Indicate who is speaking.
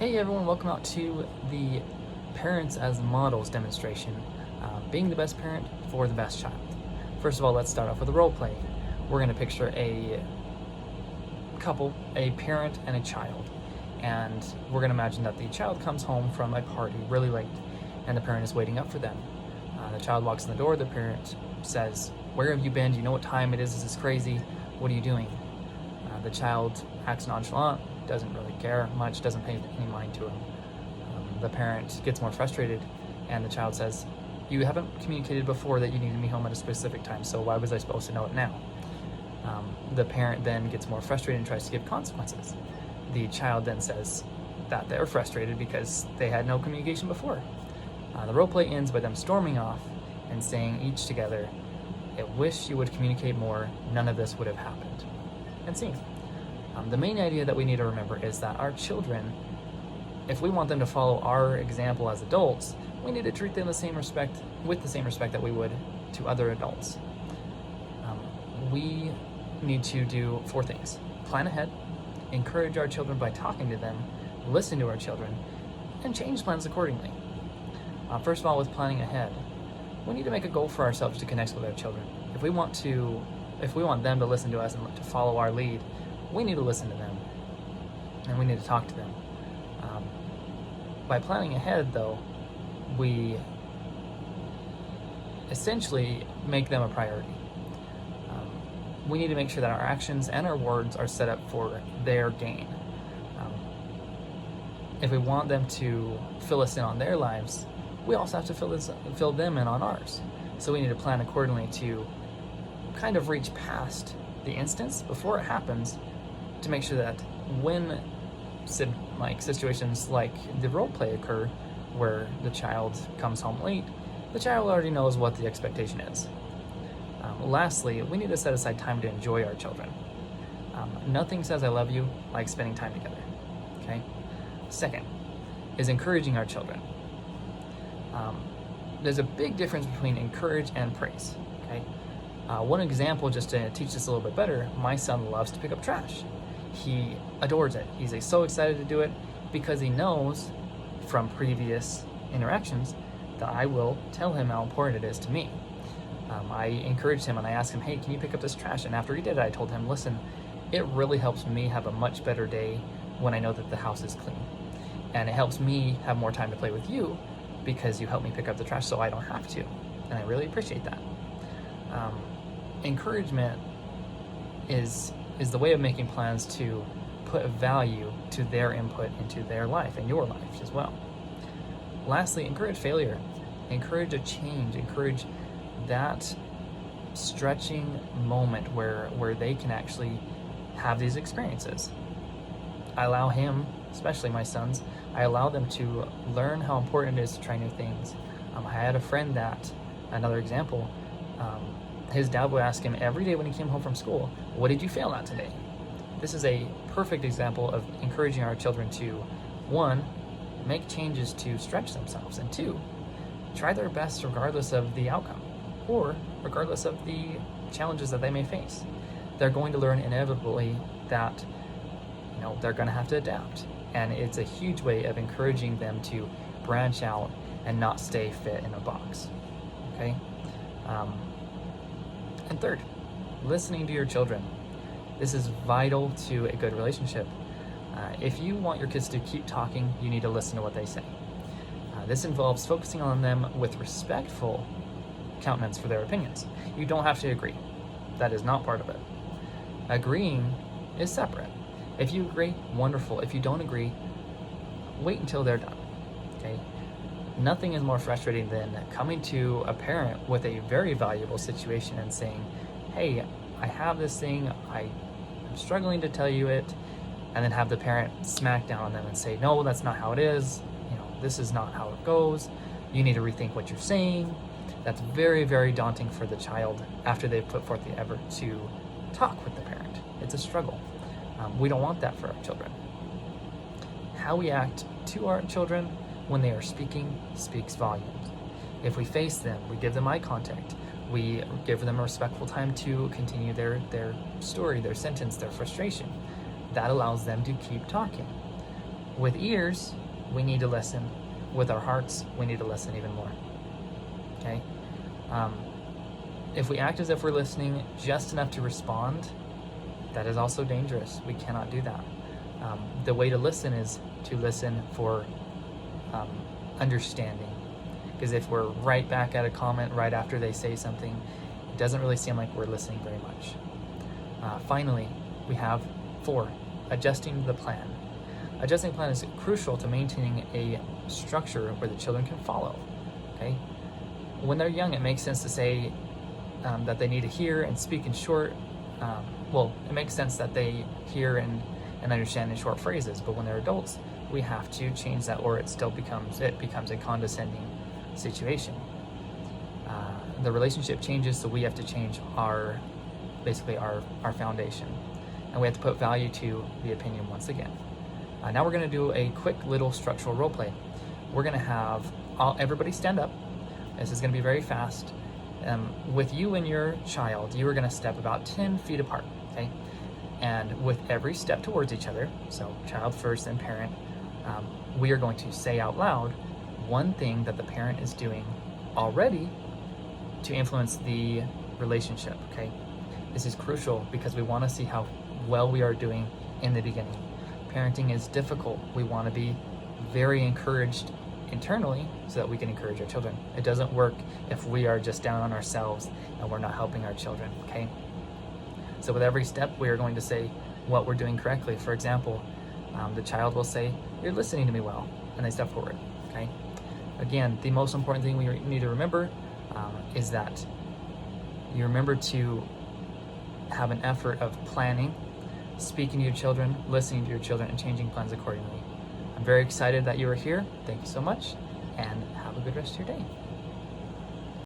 Speaker 1: Hey everyone, welcome out to the Parents as Models demonstration, being the best parent for the best child. First of all, let's start off with a role play. We're going to picture a couple, a parent and a child, and we're going to imagine that the child comes home from a party really late, and the parent is waiting up for them. The child walks in the door, the parent says, "Where have you been? Do you know what time it is? This is crazy. What are you doing?" The child acts nonchalant, doesn't really care much, doesn't pay any mind to him. The parent gets more frustrated, and the child says, "You haven't communicated before that you needed me home at a specific time, so why was I supposed to know it now?" The parent then gets more frustrated and tries to give consequences. The child then says that they're frustrated because they had no communication before. The role play ends by them storming off and saying each together, "I wish you would communicate more, none of this would have happened." And scene. The main idea that we need to remember is that our children, if we want them to follow our example as adults, we need to treat them with the same respect that we would to other adults. We need to do 4 things: plan ahead, encourage our children by talking to them, listen to our children, and change plans accordingly. First of all, with planning ahead, we need to make a goal for ourselves to connect with our children. If we want them to listen to us and to follow our lead, we need to listen to them, and we need to talk to them. By planning ahead, though, we essentially make them a priority. We need to make sure that our actions and our words are set up for their gain. If we want them to fill us in on their lives, we also have to fill them in on ours. So we need to plan accordingly to kind of reach past the instance before it happens, to make sure that when situations like the role play occur, where the child comes home late, the child already knows what the expectation is. Lastly, we need to set aside time to enjoy our children. Nothing says "I love you" like spending time together. Okay. Second is encouraging our children. There's a big difference between encourage and praise. Okay. One example, just to teach this a little bit better: my son loves to pick up trash. He adores it. He's so excited to do it because he knows from previous interactions that I will tell him how important it is to me. I encouraged him and I asked him, "Hey, can you pick up this trash?" And after he did it, I told him, "Listen, it really helps me have a much better day when I know that the house is clean. And it helps me have more time to play with you because you help me pick up the trash so I don't have to. And I really appreciate that." Encouragement is the way of making plans to put value to their input into their life and your life as well. Lastly, encourage failure. Encourage a change. Encourage that stretching moment where they can actually have these experiences. I allow him, especially my sons, I allow them to learn how important it is to try new things. I had a friend that, another example, his dad would ask him every day when he came home from school, "What did you fail at today?" This is a perfect example of encouraging our children to, 1, make changes to stretch themselves, and 2, try their best regardless of the outcome, or regardless of the challenges that they may face. They're going to learn inevitably that they're going to have to adapt, and it's a huge way of encouraging them to branch out and not stay fit in a box. Okay. And third, listening to your children. This is vital to a good relationship. If you want your kids to keep talking, you need to listen to what they say. This involves focusing on them with respectful countenance for their opinions. You don't have to agree. That is not part of it. Agreeing is separate. If you agree, wonderful. If you don't agree, wait until they're done. Okay? Nothing is more frustrating than coming to a parent with a very valuable situation and saying, "Hey, I have this thing, I'm struggling to tell you it," and then have the parent smack down on them and say, "No, that's not how it is. This is not how it goes. You need to rethink what you're saying." That's very, very daunting for the child after they've put forth the effort to talk with the parent. It's a struggle. We don't want that for our children. How we act to our children when they are speaking speaks volumes. If we face them, we give them eye contact, we give them a respectful time to continue their story, their sentence, their frustration. That allows them to keep talking. With ears, we need to listen. With our hearts, we need to listen even more. Okay? If we act as if we're listening just enough to respond, that is also dangerous. We cannot do that. The way to listen is to listen for understanding. Because if we're right back at a comment right after they say something, it doesn't really seem like we're listening very much. Finally, we have 4, adjusting the plan. Adjusting the plan is crucial to maintaining a structure where the children can follow. Okay? When they're young, it makes sense to say that they need to hear and speak in short. It makes sense that they hear and understand in short phrases. But when they're adults, we have to change that, or it becomes a condescending situation. The relationship changes, so we have to change our foundation, and we have to put value to the opinion once again. Now we're going to do a quick little structural role play. We're going to have everybody stand up. This is going to be very fast. With you and your child, you are going to step about 10 feet apart, okay? And with every step towards each other, so child first, then parent, we are going to say out loud one thing that the parent is doing already to influence the relationship, okay? This is crucial because we want to see how well we are doing in the beginning. Parenting is difficult. We want to be very encouraged internally so that we can encourage our children. It doesn't work if we are just down on ourselves and we're not helping our children, okay? So with every step, we are going to say what we're doing correctly. For example, the child will say, "You're listening to me well," and they step forward, okay? Again, the most important thing we need to remember is that you remember to have an effort of planning, speaking to your children, listening to your children, and changing plans accordingly. I'm very excited that you are here. Thank you so much, and have a good rest of your day.